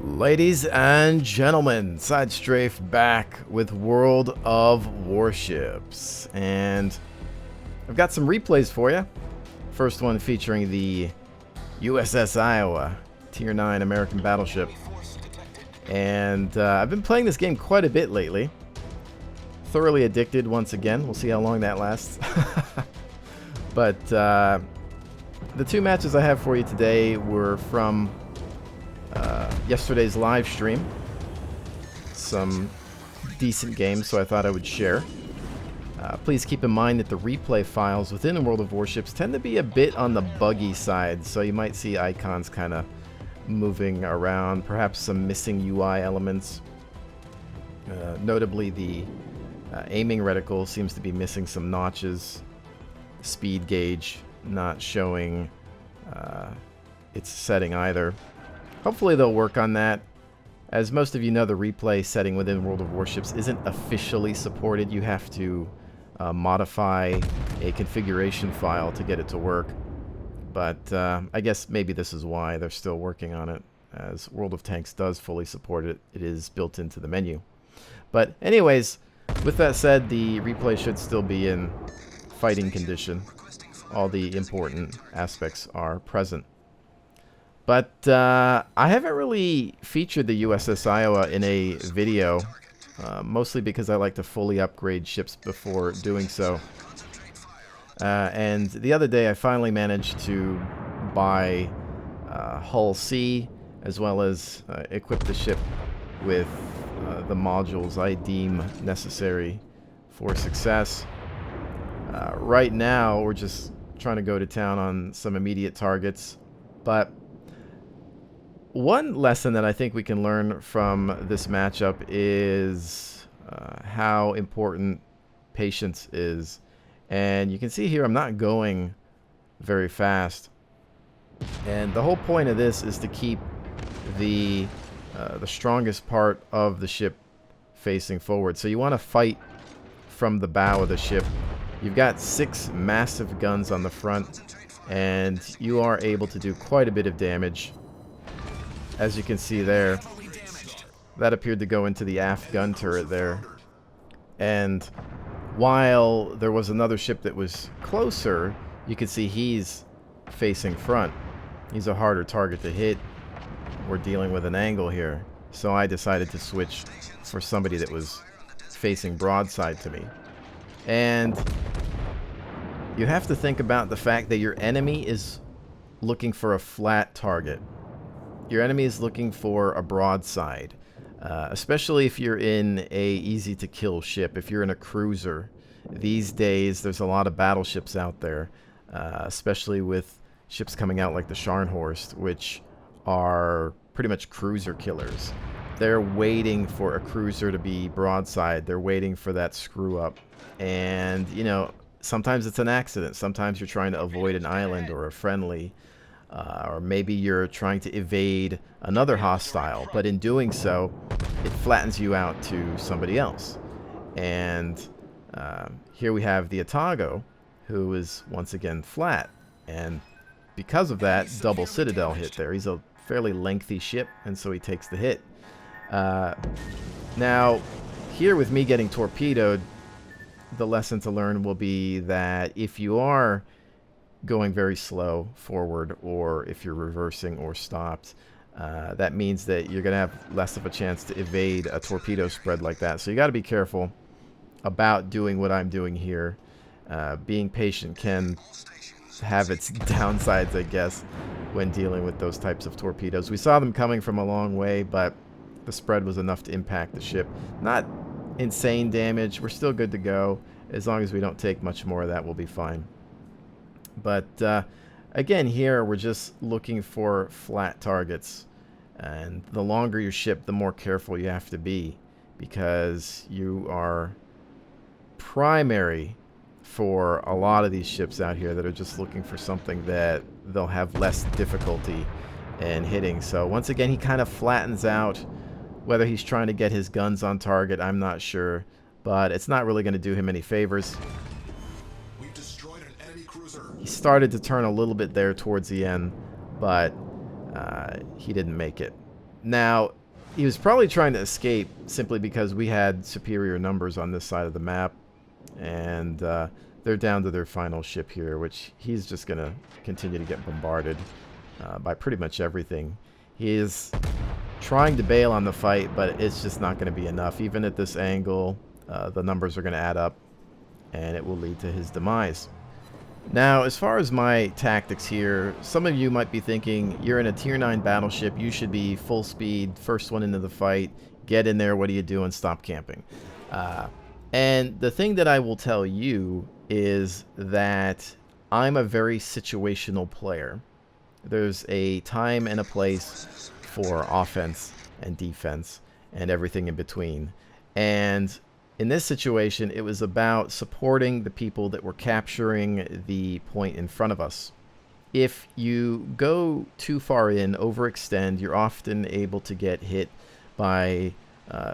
Ladies and gentlemen, SideStrafe back with World of Warships, and I've got some replays for you. First one featuring the USS Iowa, Tier 9 American battleship, and I've been playing this game quite a bit lately. Thoroughly addicted once again. We'll see how long that lasts. But the two matches I have for you today were from yesterday's live stream. Some decent games, so I thought I would share. Please keep in mind that the replay files within World of Warships tend to be a bit on the buggy side, so you might see icons kind of moving around, perhaps some missing UI elements. Notably, the aiming reticle seems to be missing some notches. Speed gauge not showing its setting either. Hopefully they'll work on that. As most of you know, the replay setting within World of Warships isn't officially supported. You have to modify a configuration file to get it to work. But I guess maybe this is why they're still working on it, as World of Tanks does fully support it. It is built into the menu. But anyways, with that said, the replay should still be in fighting condition. All the important aspects are present. But I haven't really featured the USS Iowa in a video, mostly because I like to fully upgrade ships before doing so. And the other day I finally managed to buy Hull C, as well as equip the ship with the modules I deem necessary for success. Right now we're just trying to go to town on some immediate targets, but one lesson that I think we can learn from this matchup is how important patience is. And you can see here I'm not going very fast. And the whole point of this is to keep the strongest part of the ship facing forward. So you want to fight from the bow of the ship. You've got 6 massive guns on the front, and you are able to do quite a bit of damage. As you can see there, that appeared to go into the aft gun turret there. And while there was another ship that was closer, you can see he's facing front. He's a harder target to hit. We're dealing with an angle here. So I decided to switch for somebody that was facing broadside to me. And you have to think about the fact that your enemy is looking for a flat target. Your enemy is looking for a broadside, especially if you're in a easy-to-kill ship. If you're in a cruiser, these days there's a lot of battleships out there, especially with ships coming out like the Scharnhorst, which are pretty much cruiser killers. They're waiting for a cruiser to be broadside. They're waiting for that screw-up. And, you know, sometimes it's an accident. Sometimes you're trying to avoid an island or a friendly. Or maybe you're trying to evade another hostile, but in doing so, it flattens you out to somebody else. And here we have the Atago, who is once again flat. And because of that, double Citadel hit there. He's a fairly lengthy ship, and so he takes the hit. Now, here with me getting torpedoed, the lesson to learn will be that if you are going very slow forward, or if you're reversing or stopped, that means that you're going to have less of a chance to evade a torpedo spread like that. So you got to be careful about doing what I'm doing here. Being patient can have its downsides, I guess, when dealing with those types of torpedoes. We saw them coming from a long way, but the spread was enough to impact the ship. Not insane damage. We're still good to go. As long as we don't take much more of that, we'll be fine. But again, here we're just looking for flat targets, and the longer your ship, the more careful you have to be, because you are primary for a lot of these ships out here that are just looking for something that they'll have less difficulty in hitting. So once again, he kind of flattens out. Whether he's trying to get his guns on target, I'm not sure, but it's not really going to do him any favors. He started to turn a little bit there towards the end, but he didn't make it. Now, he was probably trying to escape simply because we had superior numbers on this side of the map. And they're down to their final ship here, which he's just going to continue to get bombarded by pretty much everything. He is trying to bail on the fight, but it's just not going to be enough. Even at this angle, the numbers are going to add up, and it will lead to his demise. Now, as far as my tactics here, some of you might be thinking, you're in a Tier 9 battleship, you should be full speed, first one into the fight, get in there, what are you doing, stop camping. And the thing that I will tell you is that I'm a very situational player. There's a time and a place for offense and defense and everything in between. And in this situation, it was about supporting the people that were capturing the point in front of us. If you go too far in, overextend, you're often able to get hit by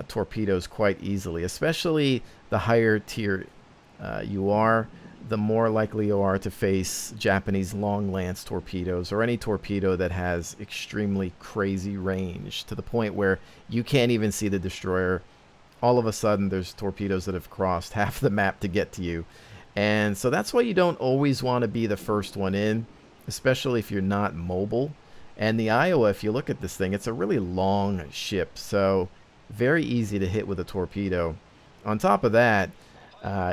torpedoes quite easily. Especially the higher tier you are, the more likely you are to face Japanese long lance torpedoes or any torpedo that has extremely crazy range to the point where you can't even see the destroyer. All of a sudden, there's torpedoes that have crossed half the map to get to you. And so that's why you don't always want to be the first one in, especially if you're not mobile. And the Iowa, if you look at this thing, it's a really long ship, so very easy to hit with a torpedo. On top of that,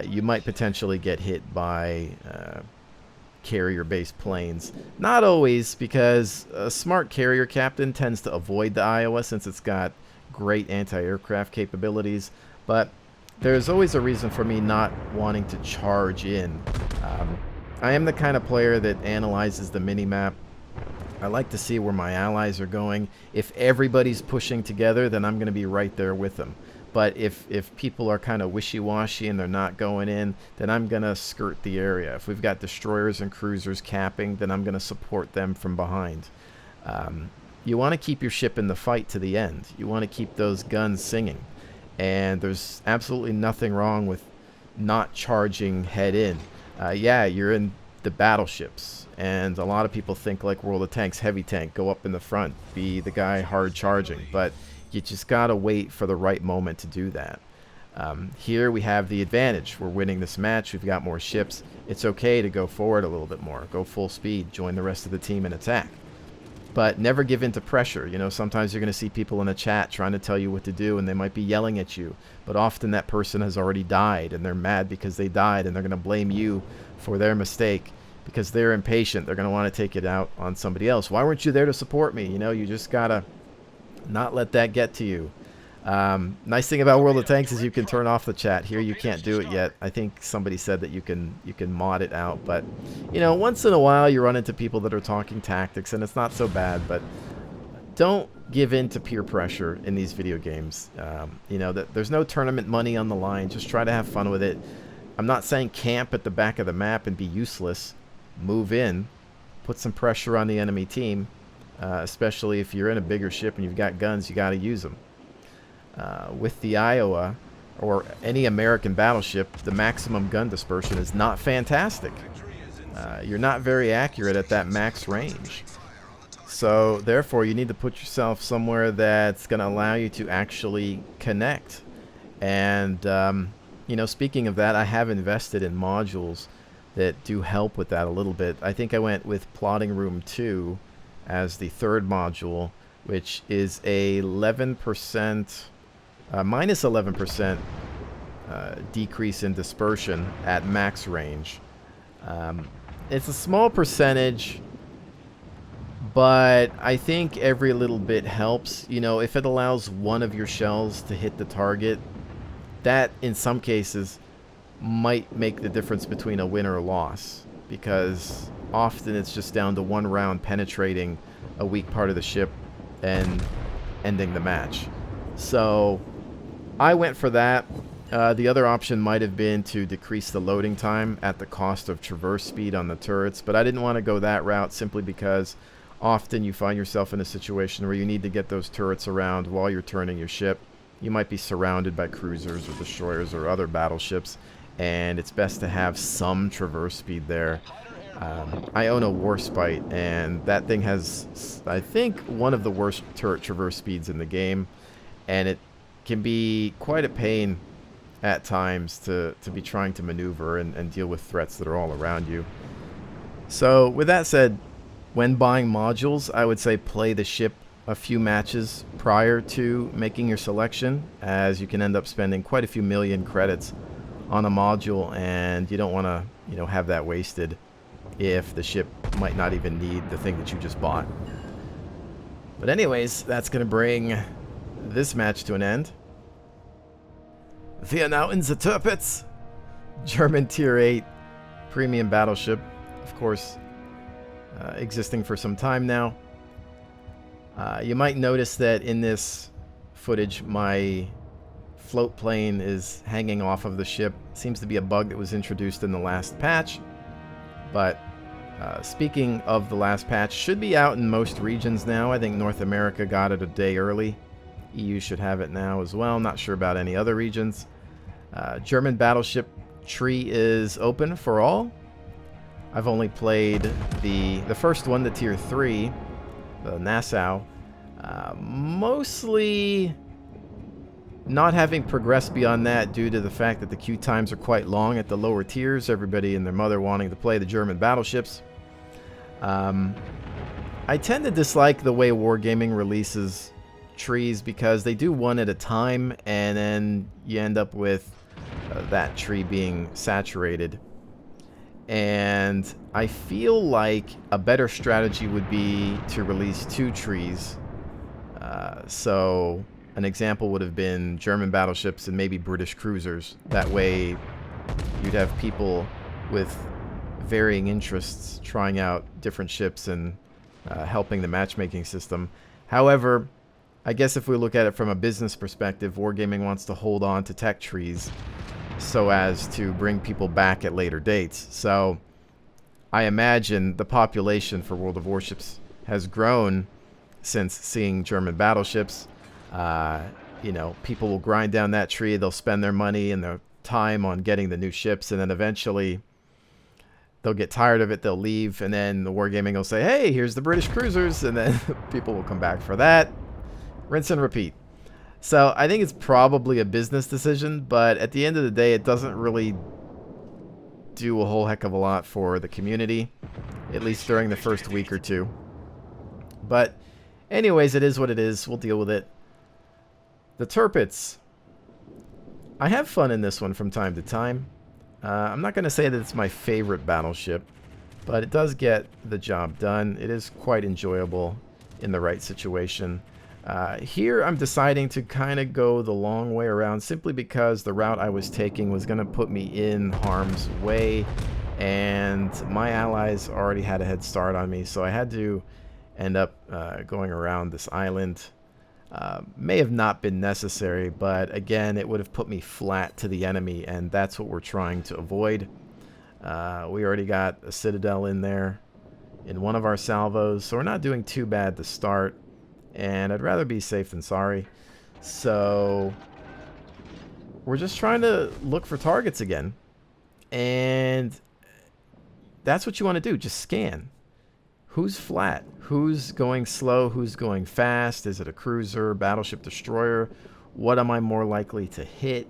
you might potentially get hit by carrier-based planes. Not always, because a smart carrier captain tends to avoid the Iowa since it's got great anti-aircraft capabilities, but there's always a reason for me not wanting to charge in. I am the kind of player that analyzes the mini-map. I like to see where my allies are going. If everybody's pushing together, then I'm going to be right there with them. But if people are kind of wishy-washy and they're not going in, then I'm going to skirt the area. If we've got destroyers and cruisers capping, then I'm going to support them from behind. You want to keep your ship in the fight to the end. You want to keep those guns singing. And there's absolutely nothing wrong with not charging head in. Yeah, you're in the battleships. And a lot of people think like World of Tanks, heavy tank, go up in the front, be the guy hard charging. But you just got to wait for the right moment to do that. Here we have the advantage. We're winning this match. We've got more ships. It's okay to go forward a little bit more. Go full speed. Join the rest of the team and attack. But never give in to pressure. You know, sometimes you're going to see people in a chat trying to tell you what to do, and they might be yelling at you. But often that person has already died, and they're mad because they died, and they're going to blame you for their mistake because they're impatient. They're going to want to take it out on somebody else. Why weren't you there to support me? You know, you just got to not let that get to you. Nice thing about World of Tanks is you can turn off the chat. Here you can't do it yet. I think somebody said that you can mod it out, but you know, once in a while you run into people that are talking tactics and it's not so bad. But don't give in to peer pressure in these video games. You know, that there's no tournament money on the line. Just try to have fun with it. I'm not saying camp at the back of the map and be useless. Move in, put some pressure on the enemy team, especially if you're in a bigger ship and you've got guns. You got to use them. With the Iowa or any American battleship, the maximum gun dispersion is not fantastic. You're not very accurate at that max range. So therefore you need to put yourself somewhere that's going to allow you to actually connect. And you know, speaking of that, I have invested in modules that do help with that a little bit. I think I went with Plotting Room 2 as the third module, which is a 11%, minus 11% decrease in dispersion at max range. It's a small percentage, but I think every little bit helps. You know, if it allows one of your shells to hit the target, that in some cases might make the difference between a win or a loss, because often it's just down to one round penetrating a weak part of the ship and ending the match. So I went for that. The other option might have been to decrease the loading time at the cost of traverse speed on the turrets, but I didn't want to go that route simply because often you find yourself in a situation where you need to get those turrets around while you're turning your ship. You might be surrounded by cruisers or destroyers or other battleships, and it's best to have some traverse speed there. I own a Warspite, and that thing has, I think, one of the worst turret traverse speeds in the game, and it can be quite a pain at times to be trying to maneuver and deal with threats that are all around you. So with that said, when buying modules, I would say play the ship a few matches prior to making your selection, as you can end up spending quite a few million credits on a module, and you don't want to, you know, have that wasted if the ship might not even need the thing that you just bought. But anyways, that's going to bring this match to an end. We are now in the Tirpitz, German Tier 8 premium battleship, of course, existing for some time now. You might notice that in this footage, my float plane is hanging off of the ship. Seems to be a bug that was introduced in the last patch. But speaking of the last patch, should be out in most regions now. I think North America got it a day early. EU should have it now as well. Not sure about any other regions. German battleship tree is open for all. I've only played the first one, the Tier 3, the Nassau. Mostly not having progressed beyond that due to the fact that the queue times are quite long at the lower tiers. Everybody and their mother wanting to play the German battleships. I tend to dislike the way Wargaming releases trees because they do one at a time, and then you end up with that tree being saturated. And I feel like a better strategy would be to release 2 trees. So an example would have been German battleships and maybe British cruisers. That way you'd have people with varying interests trying out different ships and helping the matchmaking system. However, I guess if we look at it from a business perspective, Wargaming wants to hold on to tech trees so as to bring people back at later dates. So I imagine the population for World of Warships has grown since seeing German battleships. You know, people will grind down that tree, they'll spend their money and their time on getting the new ships, and then eventually they'll get tired of it, they'll leave, and then the Wargaming will say, hey, here's the British cruisers, and then people will come back for that. Rinse and repeat. So I think it's probably a business decision, but at the end of the day, it doesn't really do a whole heck of a lot for the community, at least during the first week or two. But anyways, it is what it is. We'll deal with it. The Tirpitz. I have fun in this one from time to time. I'm not going to say that it's my favorite battleship, but it does get the job done. It is quite enjoyable in the right situation. Here I'm deciding to kind of go the long way around simply because the route I was taking was going to put me in harm's way, and my allies already had a head start on me, so I had to end up going around this island. May have not been necessary, but again, it would have put me flat to the enemy, and that's what we're trying to avoid. We already got a citadel in there in one of our salvos, so we're not doing too bad to start. And I'd rather be safe than sorry. So we're just trying to look for targets again. And that's what you want to do. Just scan. Who's flat? Who's going slow? Who's going fast? Is it a cruiser, battleship, destroyer? What am I more likely to hit?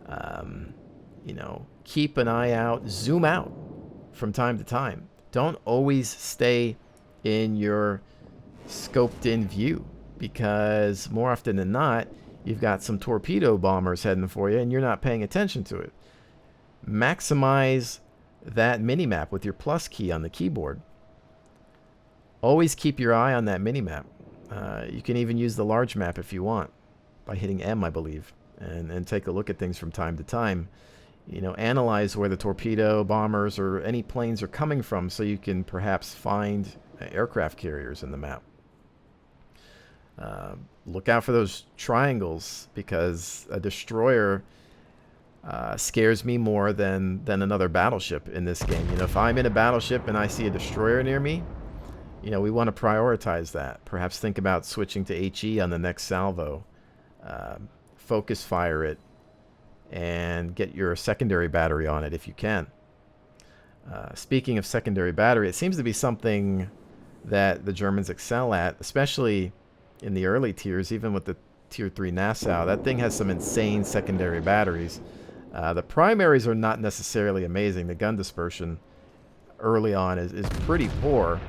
You know, keep an eye out. Zoom out from time to time. Don't always stay in your scoped in view, because more often than not you've got some torpedo bombers heading for you and you're not paying attention to it. Maximize that minimap with your plus key on the keyboard. Always keep your eye on that minimap. You can even use the large map if you want by hitting M, I believe, and take a look at things from time to time. You know, analyze where the torpedo bombers or any planes are coming from so you can perhaps find aircraft carriers in the map. Look out for those triangles, because a destroyer scares me more than another battleship in this game. You know, if I'm in a battleship and I see a destroyer near me, you know, we want to prioritize that. Perhaps think about switching to HE on the next salvo. Focus fire it and get your secondary battery on it if you can. Speaking of secondary battery, it seems to be something that the Germans excel at, especially in the early tiers, even with the Tier 3 Nassau. That thing has some insane secondary batteries. The primaries are not necessarily amazing. The gun dispersion early on is pretty poor,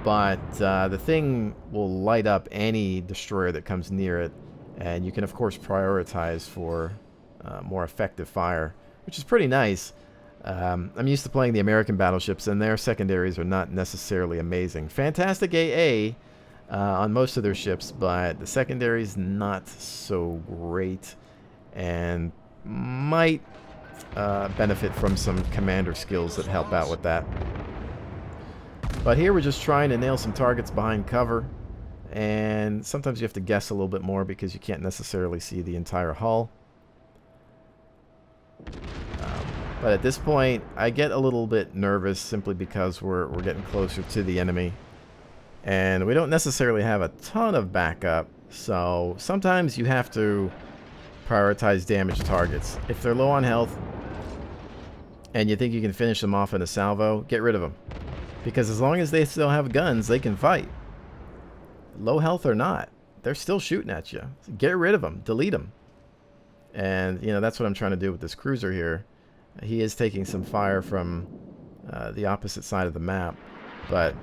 but the thing will light up any destroyer that comes near it, and you can, of course, prioritize for more effective fire, which is pretty nice. I'm used to playing the American battleships, and their secondaries are not necessarily amazing. Fantastic AA on most of their ships, but the secondaries not so great, and might benefit from some commander skills that help out with that. But here we're just trying to nail some targets behind cover, and sometimes you have to guess a little bit more because you can't necessarily see the entire hull. But at this point, I get a little bit nervous simply because we're getting closer to the enemy. And we don't necessarily have a ton of backup, so sometimes you have to prioritize damaged targets. If they're low on health and you think you can finish them off in a salvo, get rid of them. Because as long as they still have guns, they can fight. Low health or not, they're still shooting at you. So get rid of them, delete them. And, you know, that's what I'm trying to do with this cruiser here. He is taking some fire from the opposite side of the map, but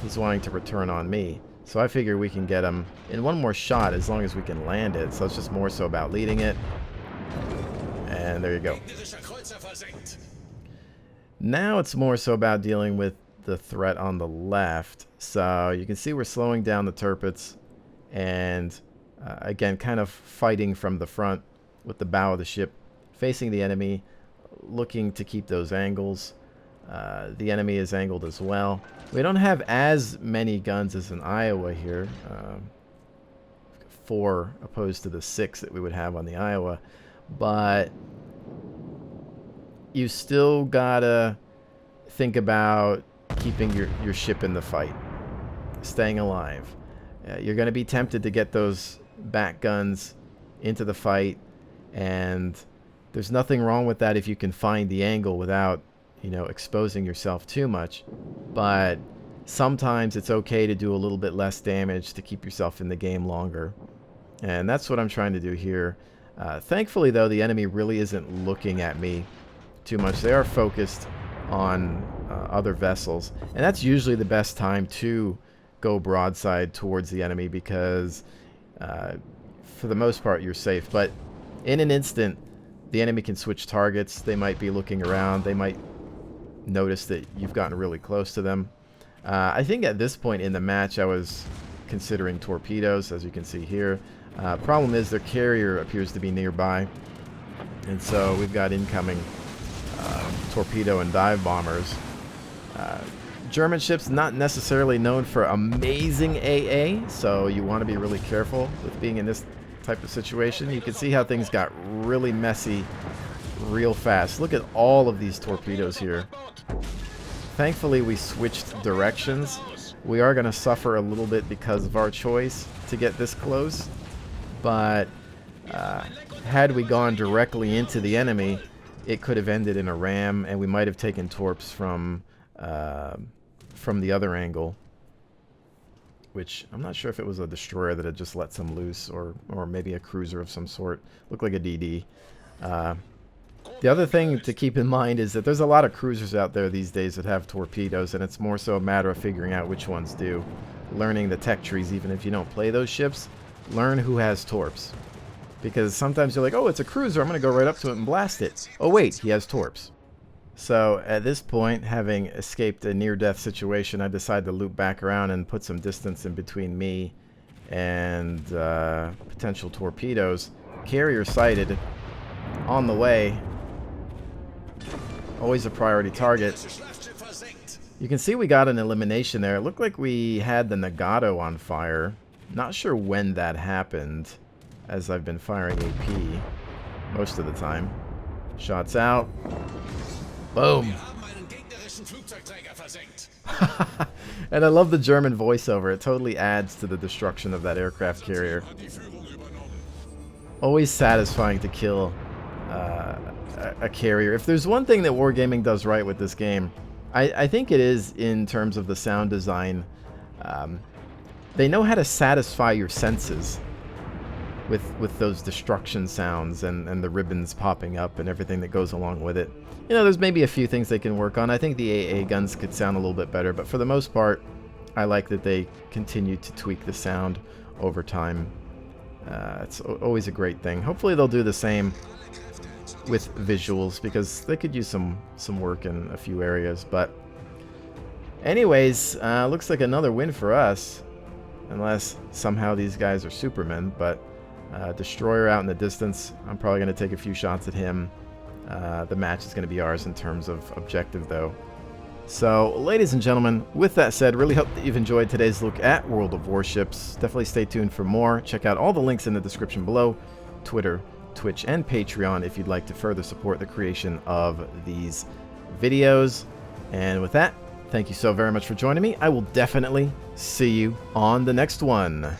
he's wanting to return on me. So I figure we can get him in one more shot as long as we can land it. So it's just more so about leading it. And there you go. Now it's more so about dealing with the threat on the left. So you can see we're slowing down the Tirpitz, and again, kind of fighting from the front with the bow of the ship facing the enemy, looking to keep those angles. The enemy is angled as well. We don't have as many guns as in Iowa here. 4 opposed to the 6 that we would have on the Iowa. But you still gotta think about keeping your ship in the fight, staying alive. You're gonna be tempted to get those back guns into the fight, and there's nothing wrong with that if you can find the angle without, you know, exposing yourself too much. But sometimes it's okay to do a little bit less damage to keep yourself in the game longer. And that's what I'm trying to do here. Thankfully, though, the enemy really isn't looking at me too much. They are focused on other vessels. And that's usually the best time to go broadside towards the enemy because, for the most part, you're safe. But in an instant, the enemy can switch targets. They might be looking around. They might notice that you've gotten really close to them. I think at this point in the match, I was considering torpedoes, as you can see here. Problem is their carrier appears to be nearby, and so we've got incoming torpedo and dive bombers. German ships not necessarily known for amazing AA, so you want to be really careful with being in this type of situation. You can see how things got really messy real fast. Look at all of these torpedoes here. Thankfully, we switched directions. We are going to suffer a little bit because of our choice to get this close, but had we gone directly into the enemy, it could have ended in a ram, and we might have taken torps from the other angle, which I'm not sure if it was a destroyer that had just let some loose, or maybe a cruiser of some sort. Looked like a DD. The other thing to keep in mind is that there's a lot of cruisers out there these days that have torpedoes, and it's more so a matter of figuring out which ones do. Learning the tech trees, even if you don't play those ships, learn who has torps. Because sometimes you're like, oh, it's a cruiser, I'm going to go right up to it and blast it. Oh wait, he has torps. So at this point, having escaped a near-death situation, I decided to loop back around and put some distance in between me and potential torpedoes. Carrier sighted, on the way. Always a priority target. You can see we got an elimination there. It looked like we had the Nagato on fire. Not sure when that happened, as I've been firing AP most of the time. Shots out. Boom. And I love the German voiceover. It totally adds to the destruction of that aircraft carrier. Always satisfying to kill a carrier. If there's one thing that Wargaming does right with this game, I think it is in terms of the sound design. They know how to satisfy your senses with those destruction sounds and the ribbons popping up and everything that goes along with it. You know, there's maybe a few things they can work on. I think the AA guns could sound a little bit better, but for the most part, I like that they continue to tweak the sound over time. It's always a great thing. Hopefully they'll do the same with visuals, because they could use some work in a few areas. But anyways, looks like another win for us, unless somehow these guys are Supermen. But Destroyer out in the distance. I'm probably going to take a few shots at him. The match is going to be ours in terms of objective, though. So, ladies and gentlemen, with that said, really hope that you've enjoyed today's look at World of Warships. Definitely stay tuned for more. Check out all the links in the description below. Twitter, Twitch, and Patreon if you'd like to further support the creation of these videos. And with that, thank you so very much for joining me. I will definitely see you on the next one.